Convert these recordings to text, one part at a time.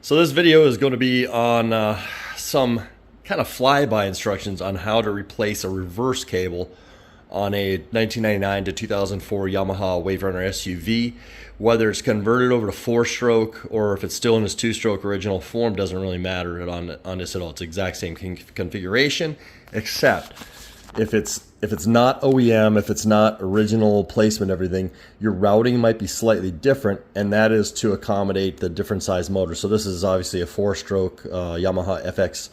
So this video is going to be on some kind of flyby instructions on how to replace a reverse cable on a 1999 to 2004 Yamaha Waverunner SUV. Whether it's converted over to 4-stroke or if it's still in its 2-stroke original form doesn't really matter on this at all. It's the exact same configuration, except if it's not OEM, if it's not original placement, everything, your routing might be slightly different, and that is to accommodate the different size motor. So this is obviously a 4-stroke Yamaha FX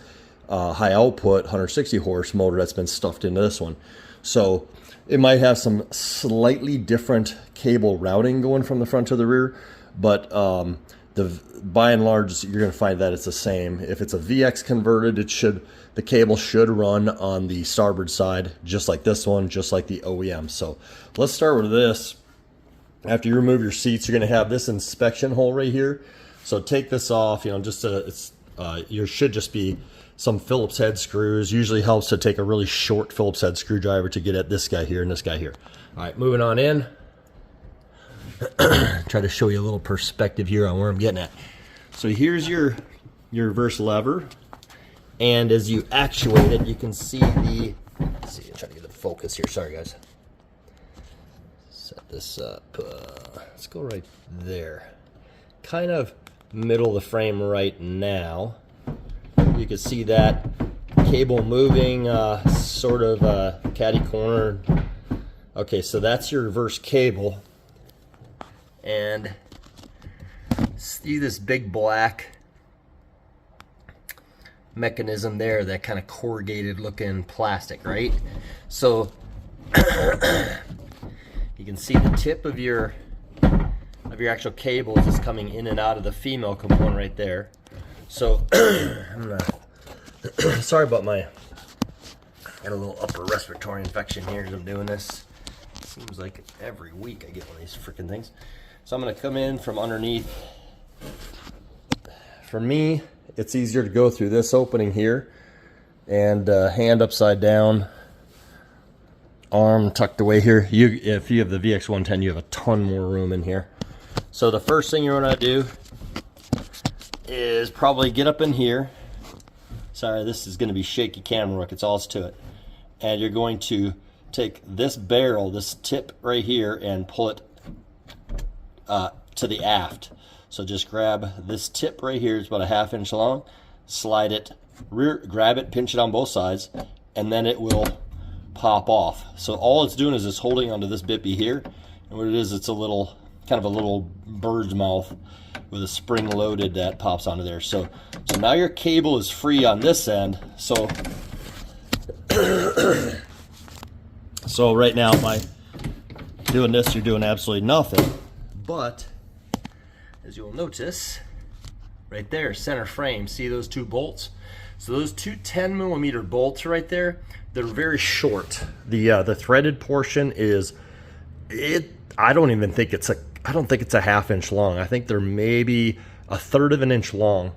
high output 160 horse motor that's been stuffed into this one. So it might have some slightly different cable routing going from the front to the rear, but by and large, you're going to find that it's the same. If it's a VX converted, the cable should run on the starboard side, just like this one, just like the OEM. So let's start with this. After you remove your seats, you're going to have this inspection hole right here. So take this off. You know, there should just be some Phillips head screws. Usually helps to take a really short Phillips head screwdriver to get at this guy here and this guy here. All right, moving on in. Try to show you a little perspective here on where I'm getting at. So here's your reverse lever, and as you actuate it, you can see let's see, I'm trying to get the focus here. Sorry guys. Set this up. Let's go right there. Kind of middle of the frame right now. You can see that cable moving, sort of catty corner. Okay, so that's your reverse cable. And see this big black mechanism there, that kind of corrugated looking plastic, right? So you can see the tip of your actual cable is coming in and out of the female component right there. So sorry about got a little upper respiratory infection here as I'm doing this. Seems like every week I get one of these freaking things. So I'm going to come in from underneath. For me, it's easier to go through this opening here and hand upside down, arm tucked away here. If you have the VX110, you have a ton more room in here. So the first thing you're going to do is probably get up in here. Sorry, this is going to be shaky camera work. It's all to it. And you're going to take this barrel, this tip right here, and pull it to the aft. So just grab this tip right here. It's about a 1/2 inch long. Slide it, grab it, pinch it on both sides, and then it will pop off. So all it's doing is it's holding onto this bippy here. And what it is, it's kind of a little bird's mouth with a spring loaded that pops onto there. So now your cable is free on this end. So so right now by doing this, you're doing absolutely nothing. But as you'll notice right there, center frame, see those two bolts? So those two 10mm bolts right there, they're very short. The threaded portion is I don't think it's a 1/2 inch long. I think they're maybe 1/3 of an inch long.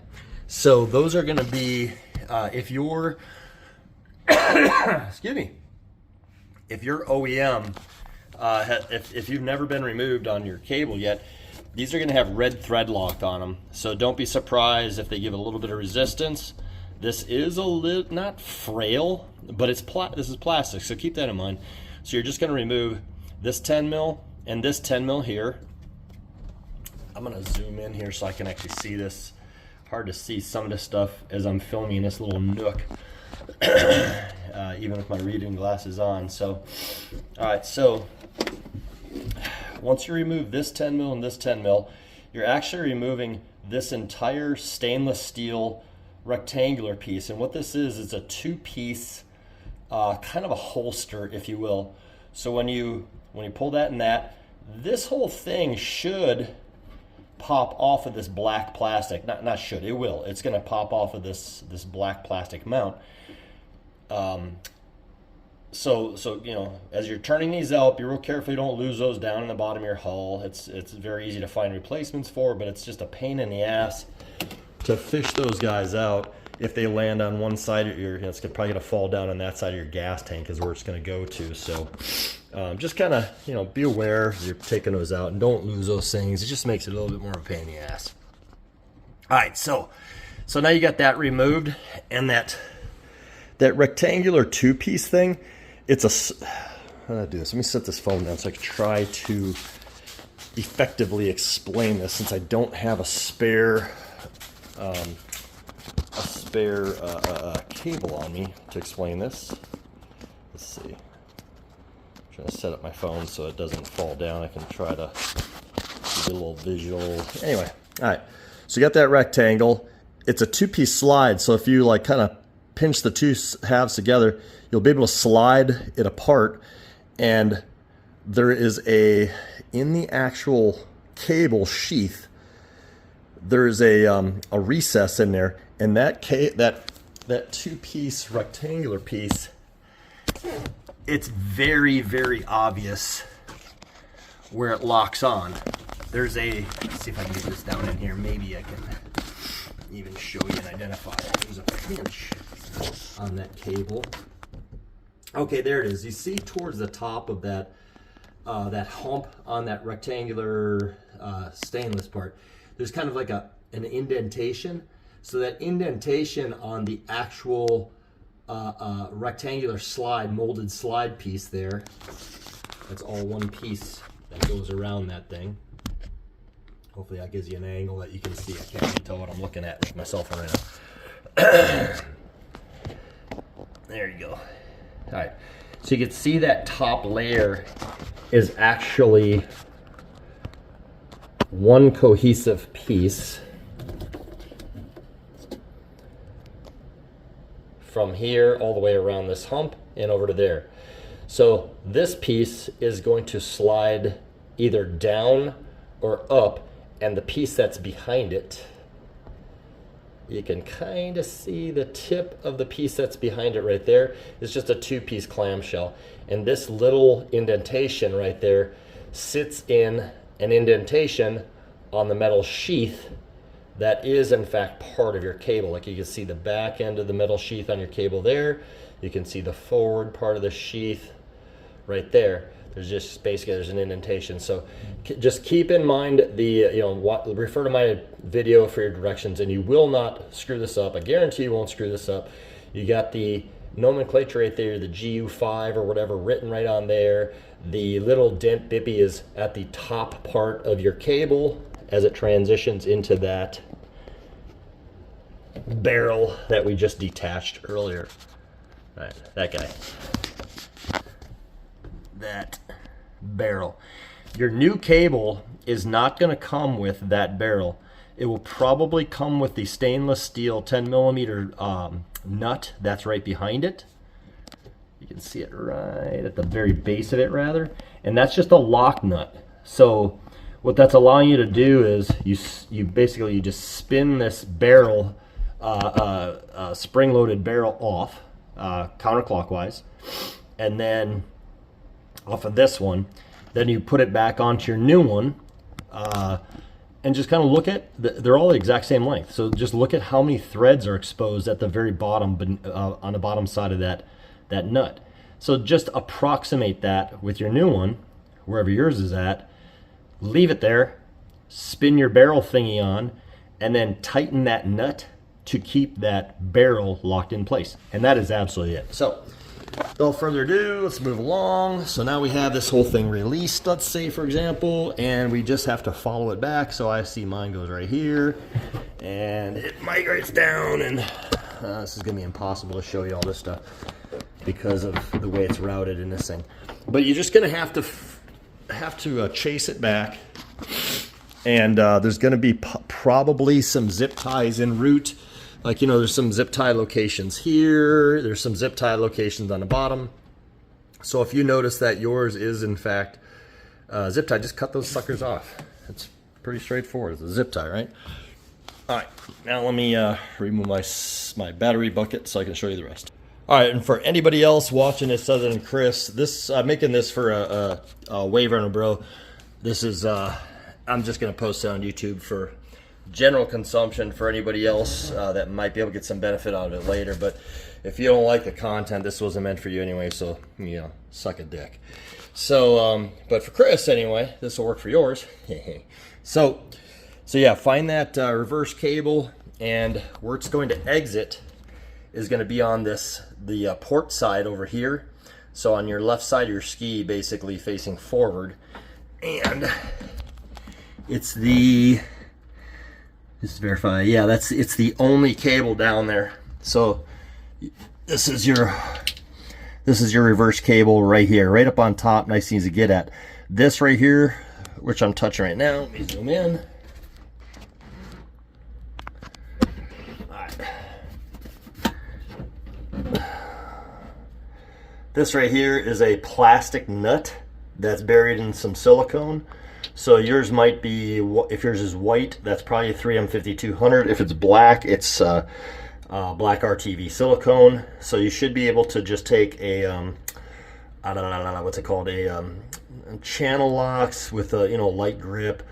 So those are going to be if you're excuse me, if you're OEM, if you've never been removed on your cable yet, these are going to have red thread locked on them. So don't be surprised if they give a little bit of resistance. This is a little, not frail, but this is plastic, so keep that in mind. So you're just going to remove this 10mm and this 10mm here. I'm going to zoom in here so I can actually see this. Hard to see some of this stuff as I'm filming in this little nook, even with my reading glasses on. So, all right, so once you remove this 10mm and this 10mm, you're actually removing this entire stainless steel rectangular piece. And what this is a 2-piece kind of a holster, if you will. So when you pull that and that, this whole thing should pop off of this black plastic. Not should, it will. It's going to pop off of this black plastic mount. So you know, as you're turning these out, be real careful you don't lose those down in the bottom of your hull. It's very easy to find replacements for, but it's just a pain in the ass to fish those guys out. If they land on one side of it's probably going to fall down on that side of your gas tank is where it's going to go to. So just kind of, you know, be aware you're taking those out and don't lose those things. It just makes it a little bit more of a pain in the ass. All right, so now you got that removed, and that rectangular two-piece thing, it's a, how do I do this? Let me set this phone down so I can try to effectively explain this, since I don't have a spare cable on me to explain this. Let's see. I'm trying to set up my phone so it doesn't fall down. I can try to give a little visual. Anyway, all right. So you got that rectangle. It's a two-piece slide, so if you like kind of pinch the two halves together, you'll be able to slide it apart. And there is in the actual cable sheath, there is a recess in there, and that two-piece rectangular piece, it's very, very obvious where it locks on. There's let's see if I can get this down in here. Maybe I can even show you and identify it. There's a pinch on that cable. Okay, there it is. You see towards the top of that hump on that rectangular stainless part, there's kind of like an indentation. So that indentation on the actual rectangular molded slide piece there, that's all one piece that goes around that thing. Hopefully that gives you an angle that you can see. I can't even tell what I'm looking at with my cell phone right now. There you go. All right, so you can see that top layer is actually one cohesive piece from here all the way around this hump and over to there. So this piece is going to slide either down or up, and the piece that's behind it, you can kind of see the tip of the piece that's behind it right there is just a two-piece clamshell. And this little indentation right there sits in an indentation on the metal sheath that is in fact part of your cable. Like you can see the back end of the metal sheath on your cable there. You can see the forward part of the sheath right there. There's just basically, there's an indentation. So just keep in mind refer to my video for your directions, and you will not screw this up. I guarantee you won't screw this up. You got the nomenclature right there, the GU5 or whatever written right on there. The little dent bippy is at the top part of your cable as it transitions into that barrel that we just detached earlier. All right, that guy. That barrel. Your new cable is not going to come with that barrel. It will probably come with the stainless steel 10mm nut that's right behind it. You can see it right at the very base of it rather, and that's just a lock nut. So what that's allowing you to do is you basically just spin this barrel, spring-loaded barrel off counterclockwise, and then off of this one, then you put it back onto your new one, and just kind of look at, they're all the exact same length. So just look at how many threads are exposed at the very bottom, on the bottom side of that nut. So just approximate that with your new one, wherever yours is at, leave it there, spin your barrel thingy on, and then tighten that nut to keep that barrel locked in place. And that is absolutely it. So without further ado, let's move along. So now we have this whole thing released, let's say, for example, and we just have to follow it back. So I see mine goes right here, and it migrates down, and this is gonna be impossible to show you all this stuff because of the way it's routed in this thing. But you're just gonna have to chase it back, and there's gonna be probably some zip ties en route. Like, there's some zip tie locations here. There's some zip tie locations on the bottom. So if you notice that yours is, in fact, zip tie, just cut those suckers off. It's pretty straightforward. It's a zip tie, right? All right, now let me remove my battery bucket so I can show you the rest. All right, and for anybody else watching this other than Chris, I'm making this for a Waverunner bro. This is, I'm just going to post it on YouTube for general consumption for anybody else that might be able to get some benefit out of it later. But if you don't like the content, this wasn't meant for you anyway, so suck a dick. So but for Chris anyway, this will work for yours. So So yeah, find that reverse cable, and where it's going to exit is going to be on the port side over here. So on your left side of your ski, basically facing forward. And it's the, just to verify, yeah, it's the only cable down there. So this is your reverse cable right here, right up on top, nice and easy to get at. This right here, which I'm touching right now, let me zoom in. This right here is a plastic nut that's buried in some silicone. So yours might be, if yours is white, that's probably a 3M5200. If it's black, it's black RTV silicone. So you should be able to just take a, I don't know, what's it called, a channel locks with a light grip,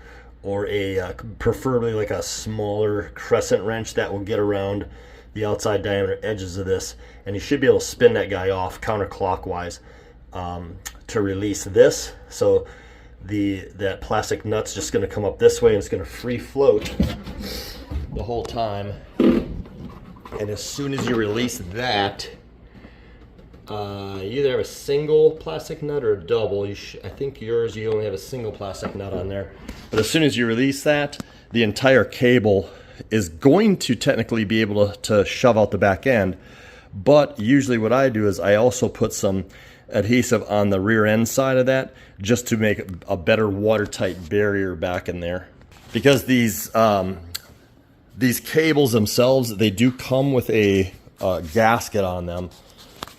or a preferably like a smaller crescent wrench that will get around the outside diameter edges of this, and you should be able to spin that guy off counterclockwise to release this. So that plastic nut's just going to come up this way, and it's going to free float the whole time. And as soon as you release that, you either have a single plastic nut or a double. I think yours, you only have a single plastic nut on there. But as soon as you release that, the entire cable is going to technically be able to shove out the back end. But usually what I do is I also put some adhesive on the rear end side of that, just to make a better watertight barrier back in there. Because these cables themselves, they do come with a gasket on them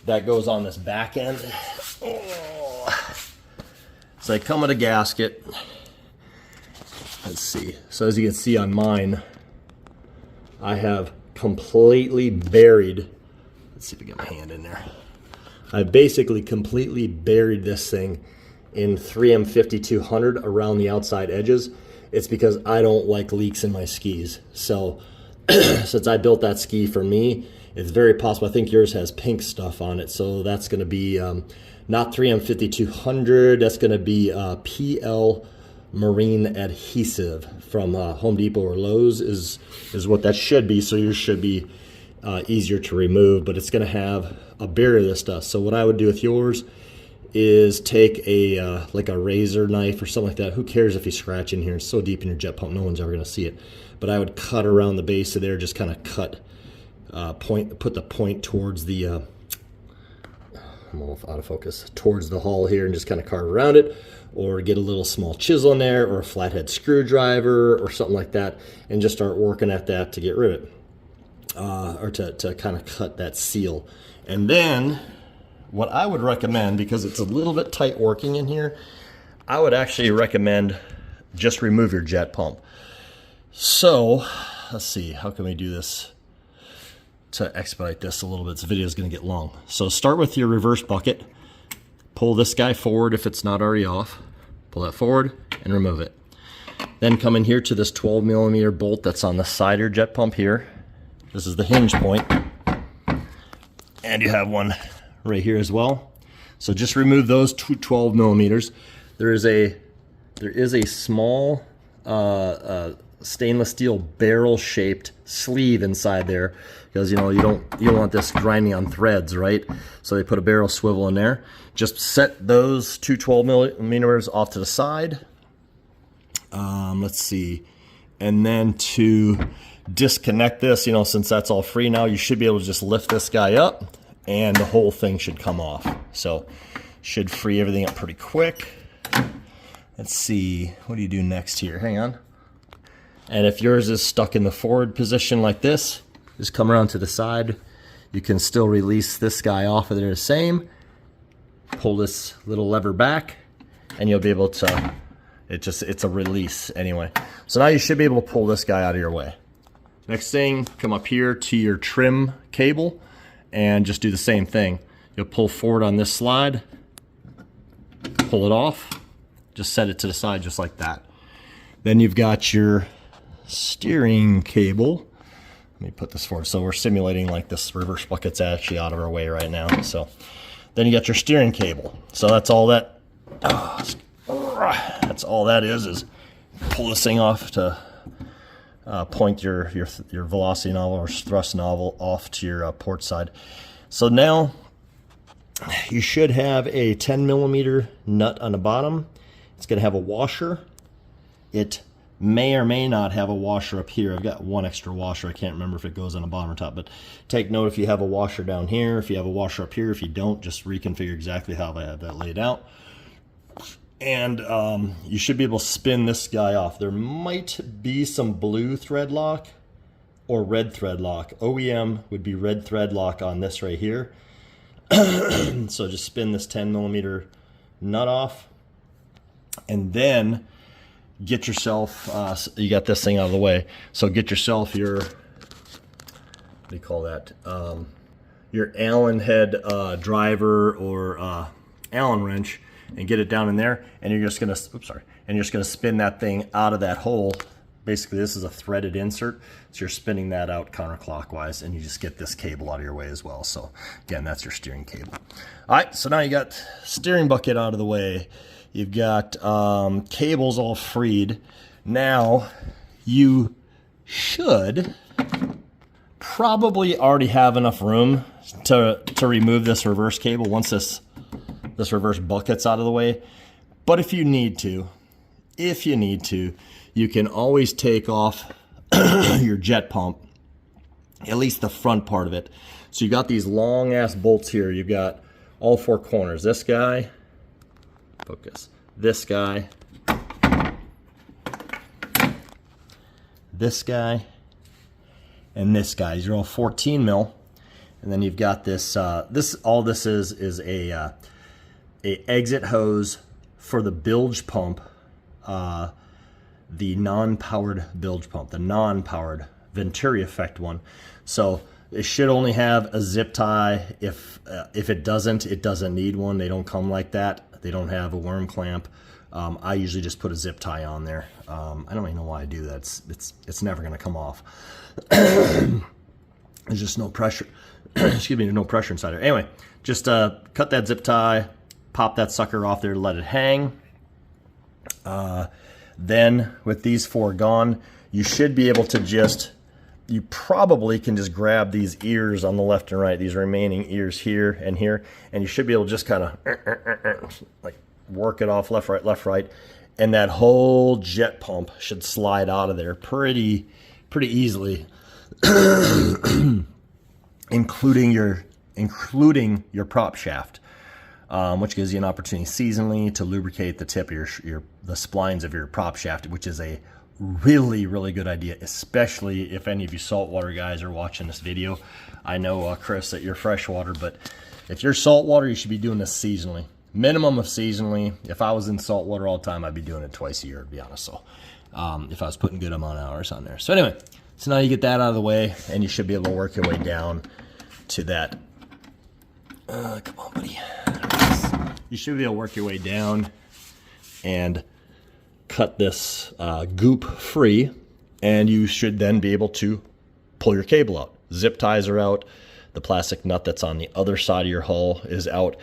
that goes on this back end. Oh. So they come with a gasket. Let's see. So as you can see on mine, I have completely buried, let's see if I get my hand in there. I basically completely buried this thing in 3M5200 around the outside edges. It's because I don't like leaks in my skis. So since I built that ski for me, it's very possible, I think yours has pink stuff on it. So that's going to be not 3M5200, that's going to be PL Marine adhesive from Home Depot or Lowe's is what that should be. So yours should be easier to remove, but it's going to have a barrier of this stuff. So what I would do with yours is take a like a razor knife or something like that. Who cares if you scratch in here? It's so deep in your jet pump, no one's ever going to see it. But I would cut around the base of there, just kind of cut put the point towards the I'm out of focus, towards the hull here, and just kind of carve around it, or get a little small chisel in there, or a flathead screwdriver or something like that, and just start working at that to get rid of it, or to kind of cut that seal. And then what I would recommend, because it's a little bit tight working in here, I would actually recommend just remove your jet pump. So let's see, how can we do this to expedite this a little bit? This video is going to get long. So start with your reverse bucket, pull this guy forward if it's not already off, pull that forward and remove it. Then come in here to this 12mm bolt that's on the side of your jet pump here. This is the hinge point, and you have one right here as well. So just remove those two 12mm. There is a small stainless steel barrel shaped sleeve inside there, because you don't want this grinding on threads, right? So they put a barrel swivel in there. Just set those two 12mm off to the side. Let's see, and then to disconnect this, since that's all free now, you should be able to just lift this guy up and the whole thing should come off. So should free everything up pretty quick. Let's see, what do you do next here? Hang on. And if yours is stuck in the forward position like this, just come around to the side. You can still release this guy off of there the same. Pull this little lever back and you'll be able to, it's a release anyway. So now you should be able to pull this guy out of your way. Next thing, come up here to your trim cable and just do the same thing. You'll pull forward on this slide, pull it off, just set it to the side just like that. Then you've got your steering cable. Let me put this forward. So we're simulating like this reverse bucket's actually out of our way right now. So then you got your steering cable. So that's all that, that's all that is pull this thing off to point your velocity nozzle or thrust nozzle off to your port side. So now you should have a 10 millimeter nut on the bottom. It's going to have a washer. It may or may not have a washer up here. I've got one extra washer. I can't remember if it goes on the bottom or top, but take note if you have a washer down here, if you have a washer up here. If you don't, just reconfigure exactly how I have that laid out. And you should be able to spin this guy off. There might be some blue thread lock or red thread lock. OEM would be red thread lock on this right here. So just spin this 10 millimeter nut off, and then get yourself, you got this thing out of the way, so get yourself your, what do you call that, your Allen head driver or Allen wrench, and get it down in there, and you're just gonna, and you're just gonna spin that thing out of that hole. Basically, this is a threaded insert, so you're spinning that out counterclockwise, and you just get this cable out of your way as well. So again, that's your steering cable. All right, so now you got steering bucket out of the way. You've got cables all freed. Now you should probably already have enough room to remove this reverse cable once this reverse bucket's out of the way. But if you need to, you can always take off your jet pump, at least the front part of it. So you got these long ass bolts here. You've got all four corners. This guy, focus, this guy, this guy, and this guy. These are all 14 mil. And then you've got this, all this is a exit hose for the bilge pump, the non-powered bilge pump, the non-powered Venturi effect one. So it should only have a zip tie. If it doesn't need one. They don't come like that. They don't have a worm clamp. I usually just put a zip tie on there. I don't even know why I do that. It's never going to come off. There's just no pressure. Excuse me, there's no pressure inside there. Anyway, just cut that zip tie, pop that sucker off there, let it hang. Then with these four gone, you should be able to just, you probably can just grab these ears on the left and right, these remaining ears here and here, and you should be able to just kind of like work it off left, right, and that whole jet pump should slide out of there pretty easily, including your prop shaft. Which gives you an opportunity seasonally to lubricate the tip of the splines of your prop shaft, which is a really good idea, especially if any of you saltwater guys are watching this video. I know, Chris, that you're freshwater, but if you're saltwater, you should be doing this seasonally. Minimum of seasonally. If I was in saltwater all the time, I'd be doing it twice a year, to be honest. So if I was putting good amount of hours on there. So anyway, so now you get that out of the way, and you should be able to work your way down to that. Come on, buddy. You should be able to work your way down and cut this goop free, and you should then be able to pull your cable out. Zip ties are out. The plastic nut that's on the other side of your hull is out.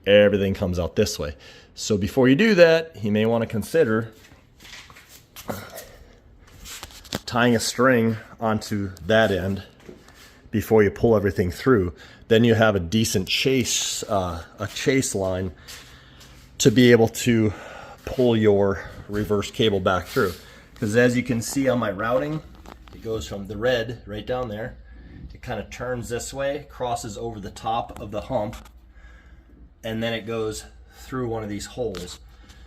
Everything comes out this way. So before you do that, you may want to consider tying a string onto that end before you pull everything through. Then you have a decent chase line to be able to pull your reverse cable back through. Because as you can see on my routing, it goes from the red right down there. It kind of turns this way, crosses over the top of the hump, and then it goes through one of these holes.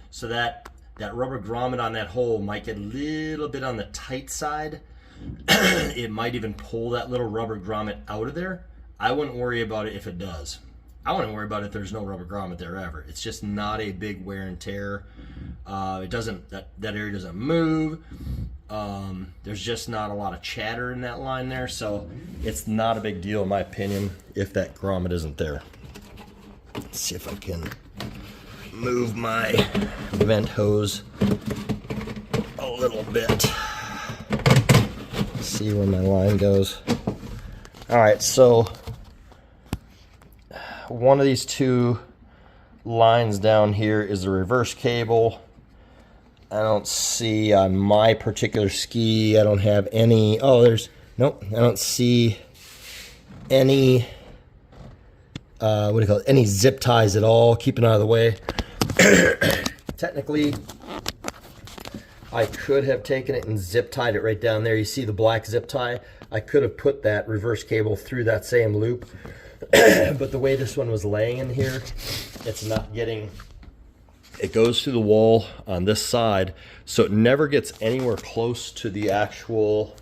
So that rubber grommet on that hole might get a little bit on the tight side. It might even pull that little rubber grommet out of there. I wouldn't worry about it if it does. I wouldn't worry about it if there's no rubber grommet there ever. It's just not a big wear and tear. It doesn't, that area doesn't move. There's just not a lot of chatter in that line there, so it's not a big deal in my opinion if that grommet isn't there. Let's see if I can move my vent hose a little bit. See where my line goes. All right, so one of these two lines down here is the reverse cable. I don't see on my particular ski, I don't have any, oh, there's, nope, I don't see any, what do you call it, any zip ties at all, keeping out of the way. Technically, I could have taken it and zip tied it right down there. You see the black zip tie? I could have put that reverse cable through that same loop, but the way this one was laying in here, it's not getting, it goes through the wall on this side, so it never gets anywhere close to the actual,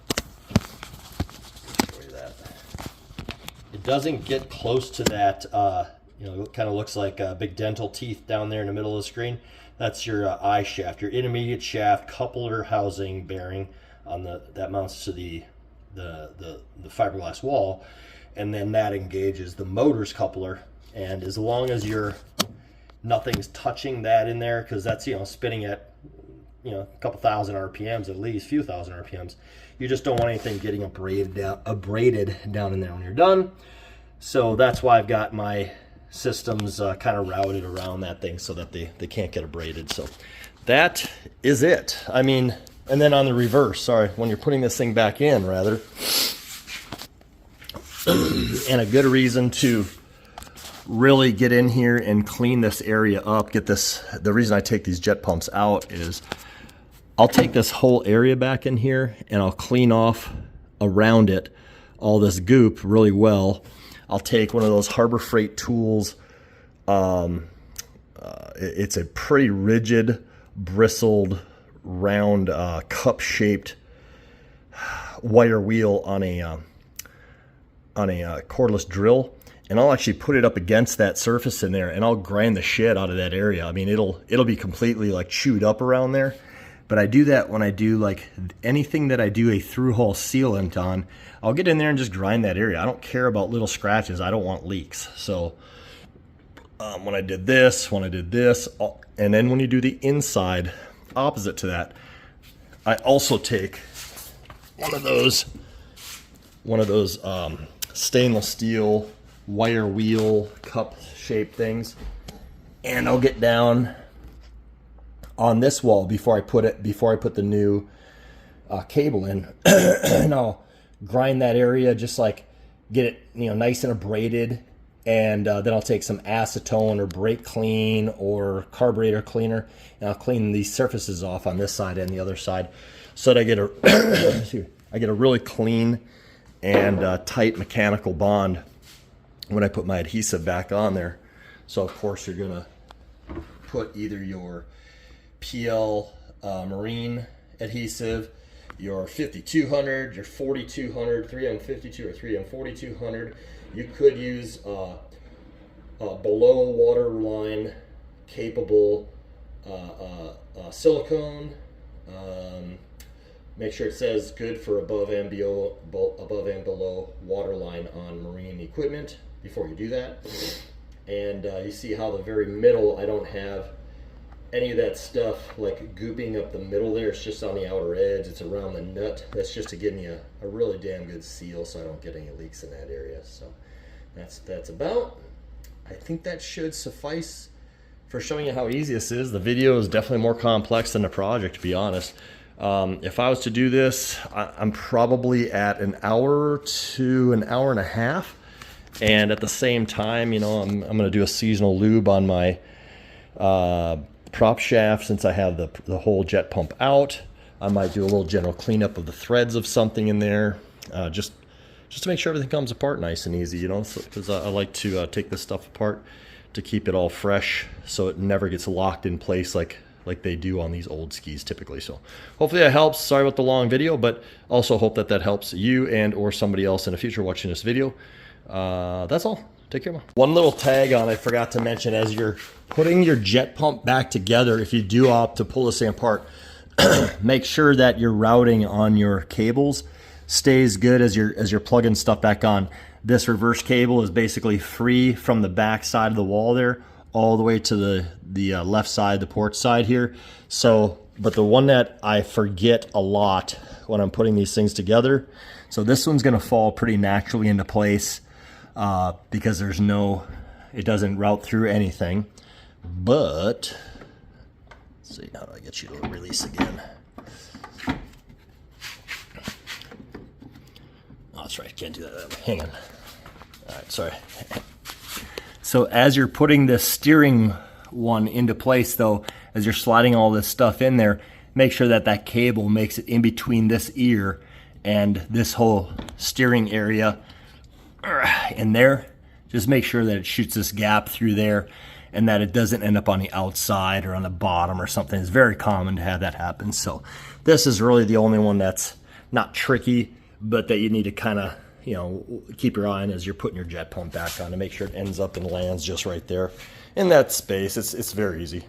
show you that. It doesn't get close to that, you know, it kind of looks like big dental teeth down there in the middle of the screen. That's your eye shaft, your intermediate shaft coupler housing bearing on that mounts to the fiberglass wall, and then that engages the motor's coupler. And as long as nothing's touching that in there, because that's, you know, spinning at, you know, a couple thousand RPMs at least, few thousand RPMs, you just don't want anything getting abraded down in there when you're done. So that's why I've got my systems kind of routed around that thing so that they can't get abraded. So that is it. I mean, and then on the reverse, sorry, when you're putting this thing back in, rather, and a good reason to really get in here and clean this area up, get this, the reason I take these jet pumps out is I'll take this whole area back in here and I'll clean off around it all this goop really well. I'll take one of those Harbor Freight tools. It's a pretty rigid, bristled, round, cup-shaped wire wheel on a cordless drill, and I'll actually put it up against that surface in there, and I'll grind the shit out of that area. I mean, it'll be completely like chewed up around there. But I do that when I do like anything that I do a through-hole sealant on. I'll get in there and just grind that area. I don't care about little scratches. I don't want leaks. So when I did this, and then when you do the inside, opposite to that, I also take one of those stainless steel wire wheel cup-shaped things, and I'll get down on this wall before I put the new cable in, and I'll grind that area, just like get it, you know, nice and abraded, and then I'll take some acetone or brake clean or carburetor cleaner, and I'll clean these surfaces off on this side and the other side, so that I get a really clean and tight mechanical bond when I put my adhesive back on there. So of course you're gonna put either your PL Marine adhesive, your 5200, your 4200, 3M52 or 3M4200. You could use below waterline capable silicone. Make sure it says good for above and below waterline on marine equipment before you do that. And you see how the very middle, I don't have any of that stuff like gooping up the middle there. It's just on the outer edge. It's around the nut. That's just to give me a really damn good seal so I don't get any leaks in that area. So that's about, I think that should suffice for showing you how easy this is. The video is definitely more complex than the project, to be honest. If I was to do this, I'm probably at an hour to an hour and a half. And at the same time, you know, I'm going to do a seasonal lube on my prop shaft since I have the whole jet pump out. I might do a little general cleanup of the threads of something in there, just to make sure everything comes apart nice and easy, you know, because I like to take this stuff apart to keep it all fresh so it never gets locked in place like they do on these old skis typically. So hopefully that helps. Sorry about the long video, but also hope that helps you and or somebody else in the future watching this video. That's all. Take care, man. One little tag on I forgot to mention: as you're putting your jet pump back together, if you do opt to pull this thing apart, make sure that your routing on your cables stays good as you're plugging stuff back on. This reverse cable is basically free from the back side of the wall there all the way to the left side, the port side here. So, but the one that I forget a lot when I'm putting these things together, so this one's going to fall pretty naturally into place. Because it doesn't route through anything, but Let's see, how do I get you to release again? Oh, that's right, can't do that. Hang on. All right, sorry. So as you're putting this steering one into place though, as you're sliding all this stuff in there, make sure that that cable makes it in between this ear and this whole steering area in there. Just make sure that it shoots this gap through there and that it doesn't end up on the outside or on the bottom or something. It's very common to have that happen. So this is really the only one that's not tricky, but that you need to kind of, you know, keep your eye on as you're putting your jet pump back on to make sure it ends up and lands just right there in that space. It's very easy.